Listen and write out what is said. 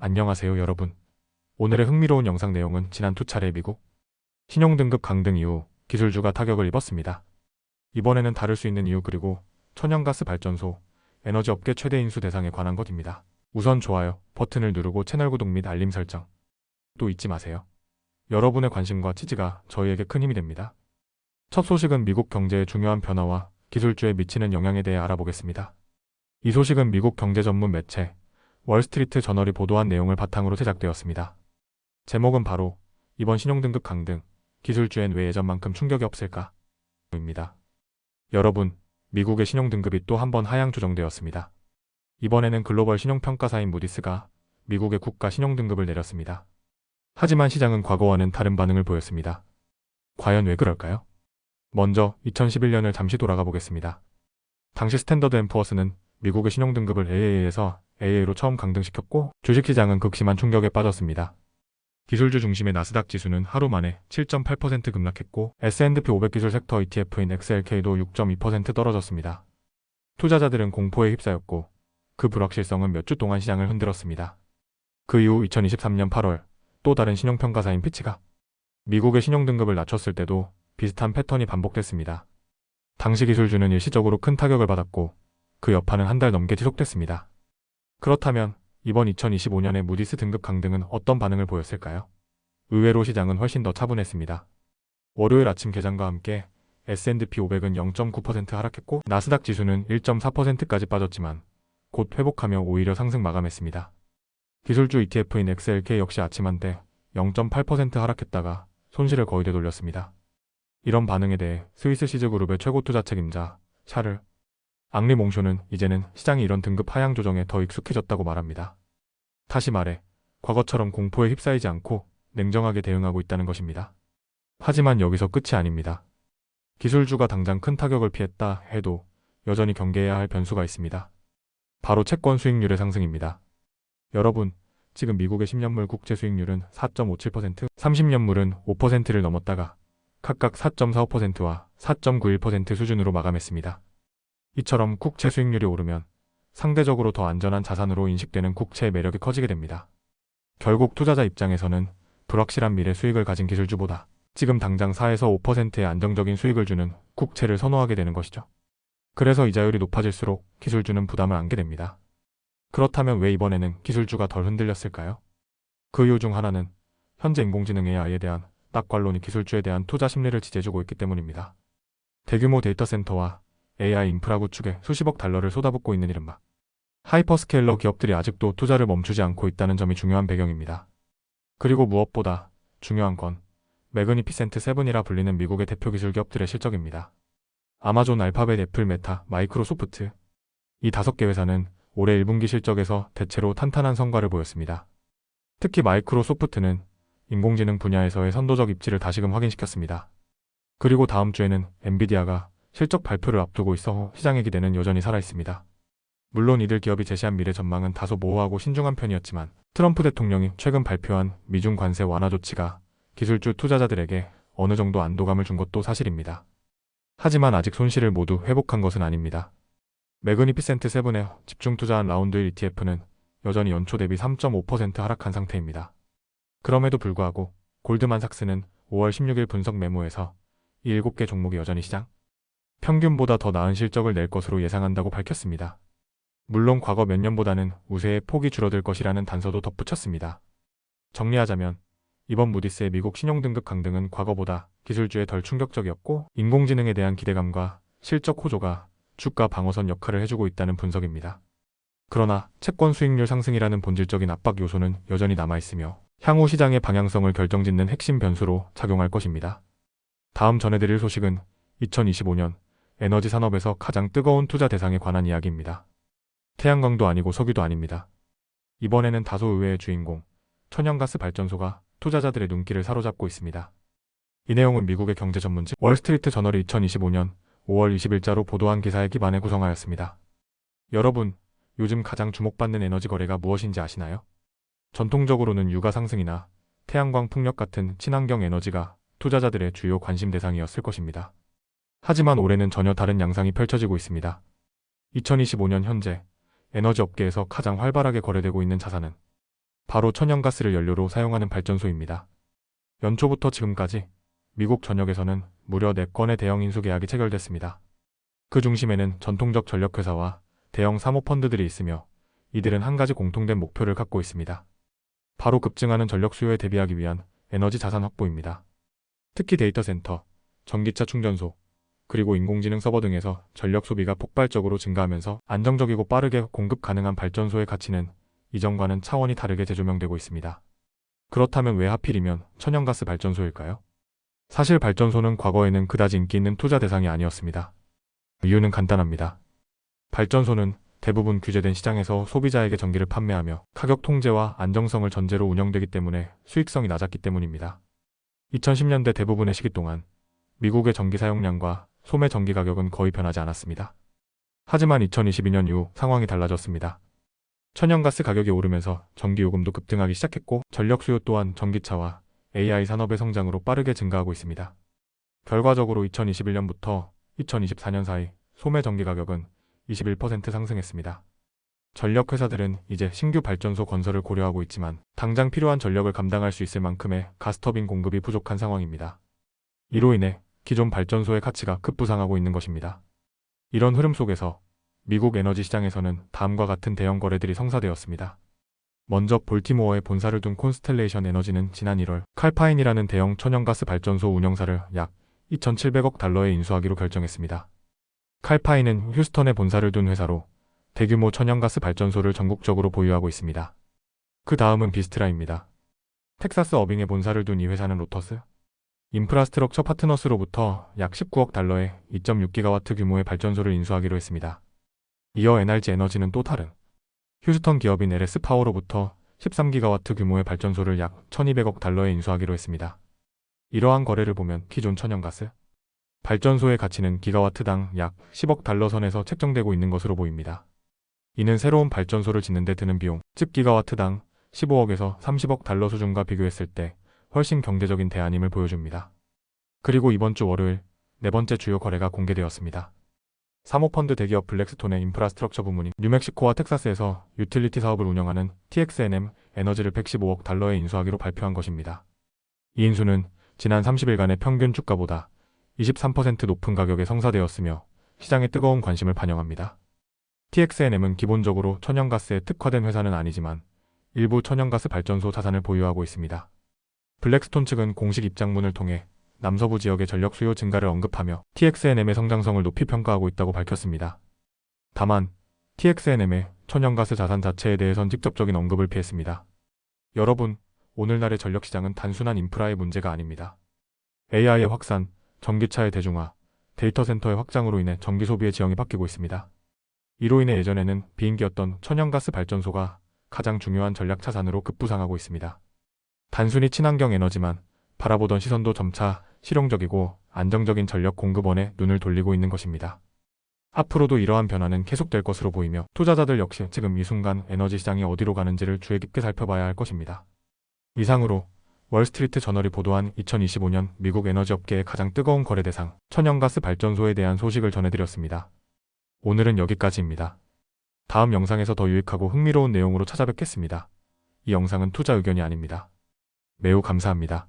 안녕하세요 여러분. 오늘의 흥미로운 영상 내용은 지난 두 차례 미국 신용등급 강등 이후 기술주가 타격을 입었습니다. 이번에는 다를 수 있는 이유 그리고 천연가스 발전소, 에너지업계 최대 인수 대상에 관한 것입니다. 우선 좋아요 버튼을 누르고 채널 구독 및 알림 설정 또 잊지 마세요. 여러분의 관심과 지지가 저희에게 큰 힘이 됩니다. 첫 소식은 미국 경제의 중요한 변화와 기술주에 미치는 영향에 대해 알아보겠습니다. 이 소식은 미국 경제 전문 매체 월스트리트 저널이 보도한 내용을 바탕으로 제작되었습니다. 제목은 바로 이번 신용등급 강등, 기술주엔 왜 예전만큼 충격이 없을까? 입니다. 여러분, 미국의 신용등급이 또 한 번 하향 조정되었습니다. 이번에는 글로벌 신용평가사인 무디스가 미국의 국가 신용등급을 내렸습니다. 하지만 시장은 과거와는 다른 반응을 보였습니다. 과연 왜 그럴까요? 먼저 2011년을 잠시 돌아가 보겠습니다. 당시 스탠더드 앤 푸어스는 미국의 신용등급을 AA에서 AA로 처음 강등시켰고 주식시장은 극심한 충격에 빠졌습니다. 기술주 중심의 나스닥 지수는 하루 만에 7.8% 급락했고 S&P 500 기술 섹터 ETF인 XLK도 6.2% 떨어졌습니다. 투자자들은 공포에 휩싸였고 그 불확실성은 몇 주 동안 시장을 흔들었습니다. 그 이후 2023년 8월 또 다른 신용평가사인 피치가 미국의 신용등급을 낮췄을 때도 비슷한 패턴이 반복됐습니다. 당시 기술주는 일시적으로 큰 타격을 받았고 그 여파는 한 달 넘게 지속됐습니다. 그렇다면 이번 2025년의 무디스 등급 강등은 어떤 반응을 보였을까요? 의외로 시장은 훨씬 더 차분했습니다. 월요일 아침 개장과 함께 S&P 500은 0.9% 하락했고 나스닥 지수는 1.4%까지 빠졌지만 곧 회복하며 오히려 상승 마감했습니다. 기술주 ETF인 XLK 역시 아침 한때 0.8% 하락했다가 손실을 거의 되돌렸습니다. 이런 반응에 대해 스위스 시즈그룹의 최고 투자 책임자 샤를 앙리 몽쇼는 이제는 시장이 이런 등급 하향 조정에 더 익숙해졌다고 말합니다. 다시 말해 과거처럼 공포에 휩싸이지 않고 냉정하게 대응하고 있다는 것입니다. 하지만 여기서 끝이 아닙니다. 기술주가 당장 큰 타격을 피했다 해도 여전히 경계해야 할 변수가 있습니다. 바로 채권 수익률의 상승입니다. 여러분, 지금 미국의 10년물 국채 수익률은 4.57%, 30년물은 5%를 넘었다가 각각 4.45%와 4.91% 수준으로 마감했습니다. 이처럼 국채 수익률이 오르면 상대적으로 더 안전한 자산으로 인식되는 국채의 매력이 커지게 됩니다. 결국 투자자 입장에서는 불확실한 미래 수익을 가진 기술주보다 지금 당장 4에서 5%의 안정적인 수익을 주는 국채를 선호하게 되는 것이죠. 그래서 이자율이 높아질수록 기술주는 부담을 안게 됩니다. 그렇다면 왜 이번에는 기술주가 덜 흔들렸을까요? 그 이유 중 하나는 현재 인공지능 AI에 대한 낙관론이 기술주에 대한 투자 심리를 지지해주고 있기 때문입니다. 대규모 데이터 센터와 AI 인프라 구축에 수십억 달러를 쏟아붓고 있는 이른바 하이퍼스케일러 기업들이 아직도 투자를 멈추지 않고 있다는 점이 중요한 배경입니다. 그리고 무엇보다 중요한 건 매그니피센트 세븐이라 불리는 미국의 대표 기술 기업들의 실적입니다. 아마존, 알파벳, 애플, 메타, 마이크로소프트 이 5개 회사는 올해 1분기 실적에서 대체로 탄탄한 성과를 보였습니다. 특히 마이크로소프트는 인공지능 분야에서의 선도적 입지를 다시금 확인시켰습니다. 그리고 다음 주에는 엔비디아가 실적 발표를 앞두고 있어 시장의 기대는 여전히 살아있습니다. 물론 이들 기업이 제시한 미래 전망은 다소 모호하고 신중한 편이었지만 트럼프 대통령이 최근 발표한 미중 관세 완화 조치가 기술주 투자자들에게 어느 정도 안도감을 준 것도 사실입니다. 하지만 아직 손실을 모두 회복한 것은 아닙니다. 매그니피센트 세븐에 집중 투자한 라운드 1 ETF는 여전히 연초 대비 3.5% 하락한 상태입니다. 그럼에도 불구하고 골드만삭스는 5월 16일 분석 메모에서 이 7개 종목이 여전히 시장 평균보다 더 나은 실적을 낼 것으로 예상한다고 밝혔습니다. 물론 과거 몇 년보다는 우세의 폭이 줄어들 것이라는 단서도 덧붙였습니다. 정리하자면 이번 무디스의 미국 신용등급 강등은 과거보다 기술주에 덜 충격적이었고 인공지능에 대한 기대감과 실적 호조가 주가 방어선 역할을 해주고 있다는 분석입니다. 그러나 채권 수익률 상승이라는 본질적인 압박 요소는 여전히 남아있으며 향후 시장의 방향성을 결정짓는 핵심 변수로 작용할 것입니다. 다음 전해드릴 소식은 2025년 에너지 산업에서 가장 뜨거운 투자 대상에 관한 이야기입니다. 태양광도 아니고 석유도 아닙니다. 이번에는 다소 의외의 주인공, 천연가스 발전소가 투자자들의 눈길을 사로잡고 있습니다. 이 내용은 미국의 경제 전문지 월스트리트 저널이 2025년 5월 20일자로 보도한 기사에 기반해 구성하였습니다. 여러분, 요즘 가장 주목받는 에너지 거래가 무엇인지 아시나요? 전통적으로는 유가 상승이나 태양광 풍력 같은 친환경 에너지가 투자자들의 주요 관심 대상이었을 것입니다. 하지만 올해는 전혀 다른 양상이 펼쳐지고 있습니다. 2025년 현재 에너지 업계에서 가장 활발하게 거래되고 있는 자산은 바로 천연가스를 연료로 사용하는 발전소입니다. 연초부터 지금까지 미국 전역에서는 무려 4건의 대형 인수 계약이 체결됐습니다. 그 중심에는 전통적 전력회사와 대형 사모펀드들이 있으며 이들은 한 가지 공통된 목표를 갖고 있습니다. 바로 급증하는 전력 수요에 대비하기 위한 에너지 자산 확보입니다. 특히 데이터 센터, 전기차 충전소, 그리고 인공지능 서버 등에서 전력 소비가 폭발적으로 증가하면서 안정적이고 빠르게 공급 가능한 발전소의 가치는 이전과는 차원이 다르게 재조명되고 있습니다. 그렇다면 왜 하필이면 천연가스 발전소일까요? 사실 발전소는 과거에는 그다지 인기 있는 투자 대상이 아니었습니다. 이유는 간단합니다. 발전소는 대부분 규제된 시장에서 소비자에게 전기를 판매하며 가격 통제와 안정성을 전제로 운영되기 때문에 수익성이 낮았기 때문입니다. 2010년대 대부분의 시기 동안 미국의 전기 사용량과 소매 전기 가격은 거의 변하지 않았습니다. 하지만 2022년 이후 상황이 달라졌습니다. 천연가스 가격이 오르면서 전기요금도 급등하기 시작했고 전력 수요 또한 전기차와 AI 산업의 성장으로 빠르게 증가하고 있습니다. 결과적으로 2021년부터 2024년 사이 소매 전기 가격은 21% 상승했습니다. 전력회사들은 이제 신규 발전소 건설을 고려하고 있지만 당장 필요한 전력을 감당할 수 있을 만큼의 가스터빈 공급이 부족한 상황입니다. 이로 인해 기존 발전소의 가치가 급부상하고 있는 것입니다. 이런 흐름 속에서 미국 에너지 시장에서는 다음과 같은 대형 거래들이 성사되었습니다. 먼저 볼티모어에 본사를 둔 콘스텔레이션 에너지는 지난 1월 칼파인이라는 대형 천연가스 발전소 운영사를 약 2,700억 달러에 인수하기로 결정했습니다. 칼파인은 휴스턴에 본사를 둔 회사로 대규모 천연가스 발전소를 전국적으로 보유하고 있습니다. 그 다음은 비스트라입니다. 텍사스 어빙에 본사를 둔 이 회사는 로터스 인프라스트럭처 파트너스로부터 약 19억 달러의 2.6기가와트 규모의 발전소를 인수하기로 했습니다. 이어 NRG 에너지는 또 다른 휴스턴 기업인 LS 파워로부터 13기가와트 규모의 발전소를 약 1,200억 달러에 인수하기로 했습니다. 이러한 거래를 보면 기존 천연가스 발전소의 가치는 기가와트당 약 10억 달러 선에서 책정되고 있는 것으로 보입니다. 이는 새로운 발전소를 짓는 데 드는 비용, 즉 기가와트당 15억에서 30억 달러 수준과 비교했을 때 훨씬 경제적인 대안임을 보여줍니다. 그리고 이번 주 월요일 네 번째 주요 거래가 공개되었습니다. 사모펀드 대기업 블랙스톤의 인프라스트럭처 부문인 뉴멕시코와 텍사스에서 유틸리티 사업을 운영하는 TXNM 에너지를 115억 달러에 인수하기로 발표한 것입니다. 이 인수는 지난 30일간의 평균 주가보다 23% 높은 가격에 성사되었으며 시장의 뜨거운 관심을 반영합니다. TXNM은 기본적으로 천연가스에 특화된 회사는 아니지만 일부 천연가스 발전소 자산을 보유하고 있습니다. 블랙스톤 측은 공식 입장문을 통해 남서부 지역의 전력 수요 증가를 언급하며 TXNM의 성장성을 높이 평가하고 있다고 밝혔습니다. 다만 TXNM의 천연가스 자산 자체에 대해선 직접적인 언급을 피했습니다. 여러분, 오늘날의 전력시장은 단순한 인프라의 문제가 아닙니다. AI의 확산, 전기차의 대중화, 데이터 센터의 확장으로 인해 전기 소비의 지형이 바뀌고 있습니다. 이로 인해 예전에는 비인기였던 천연가스 발전소가 가장 중요한 전략 자산으로 급부상하고 있습니다. 단순히 친환경 에너지만 바라보던 시선도 점차 실용적이고 안정적인 전력 공급원에 눈을 돌리고 있는 것입니다. 앞으로도 이러한 변화는 계속될 것으로 보이며 투자자들 역시 지금 이 순간 에너지 시장이 어디로 가는지를 주의 깊게 살펴봐야 할 것입니다. 이상으로 월스트리트 저널이 보도한 2025년 미국 에너지 업계의 가장 뜨거운 거래 대상 천연가스 발전소에 대한 소식을 전해드렸습니다. 오늘은 여기까지입니다. 다음 영상에서 더 유익하고 흥미로운 내용으로 찾아뵙겠습니다. 이 영상은 투자 의견이 아닙니다. 매우 감사합니다.